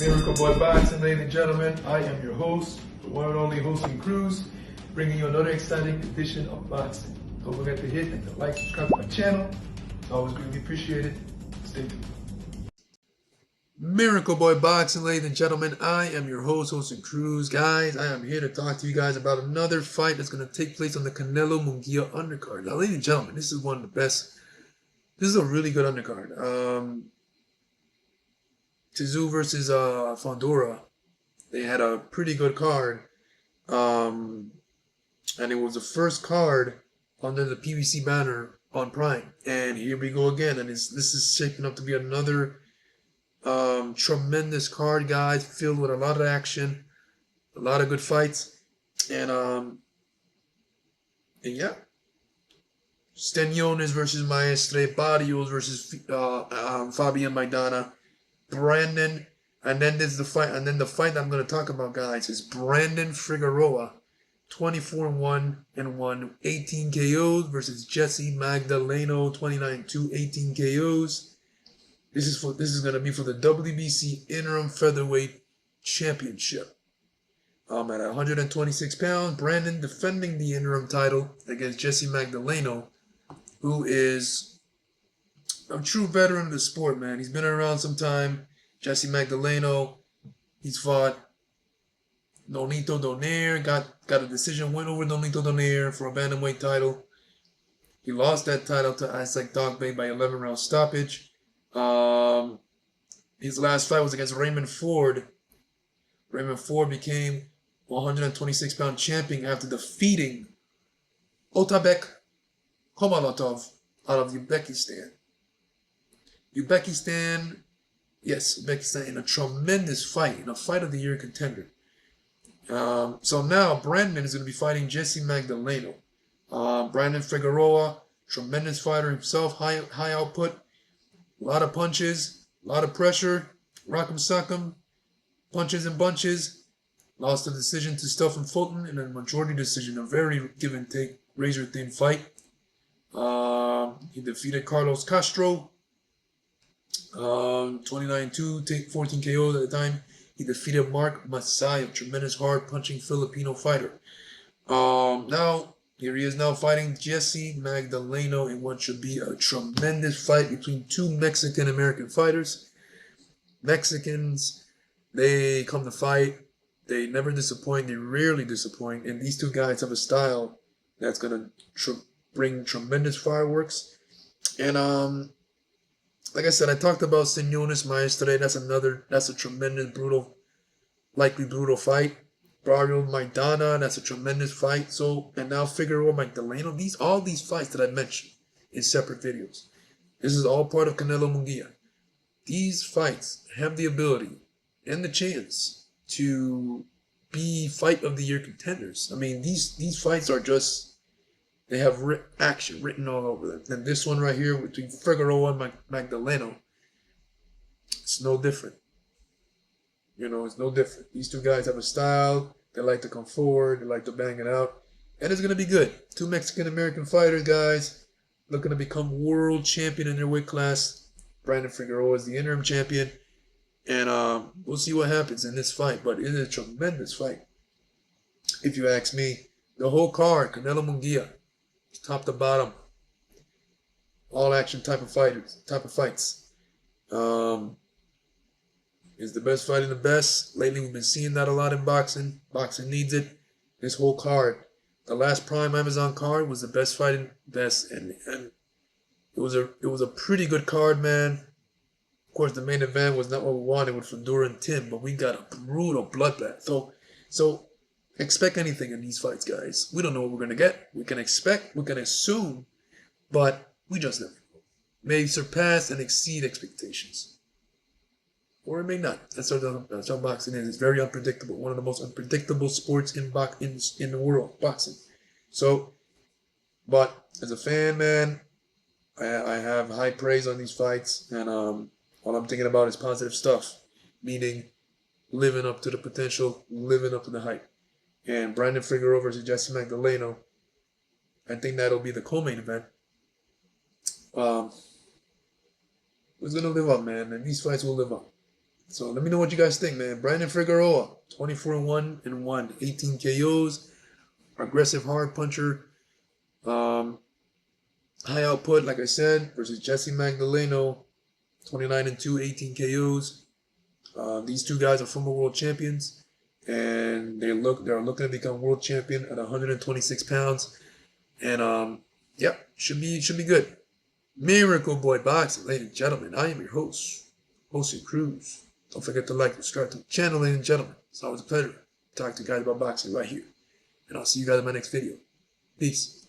Miracle Boy Boxing, ladies and gentlemen. I am your host, the one and only Hosting Cruz, bringing you another exciting edition of boxing. Don't forget to hit and to like, subscribe to my channel. It's always greatly appreciated. Stay tuned. Miracle Boy Boxing, ladies and gentlemen. I am your host, Hosting Cruz. Guys, I am here to talk to you guys about another fight that's going to take place on the Canelo Munguia undercard. Now, ladies and gentlemen, this is one of the best. This is a really good undercard. Tszyu versus Figueroa, they had a pretty good card, and it was the first card under the PBC banner on Prime. And here we go again, and this is shaping up to be another tremendous card, guys, filled with a lot of action, a lot of good fights, and yeah. Steniones versus Maestre, Barrios versus Fabian Maidana. Brandon, and then there's the fight, and then the fight that I'm going to talk about, guys, is Brandon Figueroa, 24-1 and 1, 18 KOs versus Jesse Magdaleno, 29-2, 18 KOs. This is going to be for the WBC interim featherweight championship. At 126 pounds, Brandon defending the interim title against Jesse Magdaleno, who is a true veteran of the sport, man. He's been around some time. Jesse Magdaleno, he's fought Nonito Donaire, got a decision win over Nonito Donaire for a bantamweight title. He lost that title to Isaac Dogbe by 11-round stoppage. His last fight was against Raymond Ford. Raymond Ford became 126-pound champion after defeating Otabek Komalotov out of Uzbekistan. Uzbekistan in a tremendous fight, in a fight of the year contender. So now Brandon is going to be fighting Jesse Magdaleno. Brandon Figueroa, tremendous fighter himself, high output, a lot of punches, a lot of pressure, rock'em sock'em, punches and bunches. Lost the decision to Stephen Fulton in a majority decision, a very give and take, razor thin fight. He defeated Carlos Castro. 29-2, 14 KOs at the time. He defeated Mark Masai, a tremendous hard-punching Filipino fighter. Now, here he is now fighting Jesse Magdaleno in what should be a tremendous fight between two Mexican-American fighters. Mexicans, they come to fight. They never disappoint. They rarely disappoint. And these two guys have a style that's going to bring tremendous fireworks. And, like I said, I talked about Steniones Maestre. That's a tremendous, likely brutal fight. Barrios Maidana, that's a tremendous fight. So, and now Figueroa Magdaleno. All these fights that I mentioned in separate videos. This is all part of Canelo Munguia. These fights have the ability and the chance to be fight of the year contenders. I mean, these fights are just, they have action written all over them. And this one right here between Figueroa and Magdaleno, it's no different. You know, it's no different. These two guys have a style. They like to come forward. They like to bang it out. And it's going to be good. Two Mexican-American fighters, guys, looking to become world champion in their weight class. Brandon Figueroa is the interim champion. And we'll see what happens in this fight. But it is a tremendous fight. If you ask me, the whole card, Canelo Munguia, top to bottom, all action type of fights. Is the best fighting the best? Lately, we've been seeing that a lot in boxing. Boxing needs it. This whole card, the last Prime Amazon card was the best fighting best, and it was a pretty good card, man. Of course, the main event was not what we wanted with Fedora and Tim, but we got a brutal bloodbath. So. Expect anything in these fights, guys. We don't know what we're going to get. We can expect, we can assume, but we just never know. May surpass and exceed expectations. Or it may not. That's how boxing is. It's very unpredictable. One of the most unpredictable sports in the world, boxing. So, but as a fan, man, I have high praise on these fights, and all I'm thinking about is positive stuff, meaning living up to the potential, living up to the hype. And Brandon Figueroa versus Jesse Magdaleno, I think that'll be the co-main event. It's going to live up, man. And these fights will live up. So let me know what you guys think, man. Brandon Figueroa, 24-1-1, 18 KOs, aggressive hard puncher, high output, like I said, versus Jesse Magdaleno, 29-2, 18 KOs. These two guys are former world champions, and they're looking to become world champion at 126 pounds. And yep, should be good. Miracle Boy Boxing, ladies and gentlemen. I am your host, Jose Cruz. Don't forget to like and subscribe to the channel, ladies and gentlemen. It's always a pleasure to talk to guys about boxing right here. And I'll see you guys in my next video. Peace.